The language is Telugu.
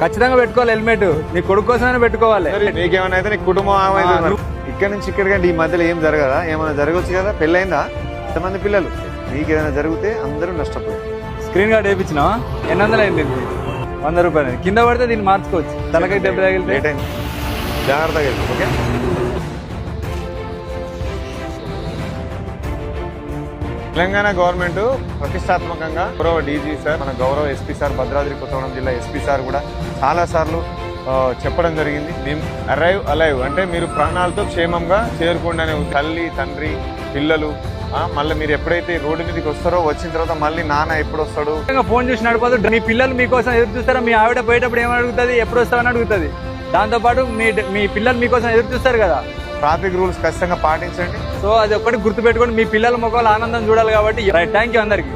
ఖచ్చితంగా పెట్టుకోవాలి హెల్మెట్. నీ కొడుకు కోసమైనా పెట్టుకోవాలి. నీకేమైనా అయితే నీ కుటుంబం ఇక్కడ నుంచి ఇక్కడికంటే ఈ మధ్యలో ఏం జరగదా? ఏమైనా జరగవచ్చు కదా? పెళ్ళైందా? ఇంతమంది పిల్లలు, మీకు ఏదైనా జరిగితే అందరూ నష్టపోయారు. Screen guard వేయించినావా? 800 అయింది. 100 రూపాయలు. కింద పడితే దీన్ని మార్చుకోవచ్చు. తలకై దెబ్బ తగిలితే లేట్ అయింది, జాగ్రత్తగా వెళ్ళు. ఓకే. తెలంగాణ గవర్నమెంట్ ప్రతిష్టాత్మకంగా గౌరవ డీజీ సార్, మన గౌరవ ఎస్పీ సార్, భద్రాద్రి కొత్తగూడెం జిల్లా ఎస్పీ సార్ కూడా చాలా సార్లు చెప్పడం జరిగింది. మేము అరైవ్ అలైవ్ అంటే మీరు ప్రాణాలతో క్షేమంగా చేరుకోండి అనే తల్లి, తండ్రి, పిల్లలు. మళ్ళీ మీరు ఎప్పుడైతే రోడ్డు మీదకి వస్తారో, వచ్చిన తర్వాత మళ్ళీ నాన్న ఎప్పుడు వస్తాడు ఫోన్ చూసి నడపదు. మీ పిల్లలు మీకోసం ఎదురు చూస్తారా? మీ ఆవిడ పోయేటప్పుడు ఏమని అడుగుతుంది? ఎప్పుడు వస్తావని అడుగుతుంది. దాంతోపాటు మీ పిల్లలు మీకోసం ఎదురు చూస్తారు కదా. ట్రాఫిక్ రూల్స్ ఖచ్చితంగా పాటించండి. సో అది ఒక్కటి గుర్తుపెట్టుకోండి. మీ పిల్లల ముఖాలు ఆనందం చూడాలి కాబట్టి. థ్యాంక్ యూ అందరికి.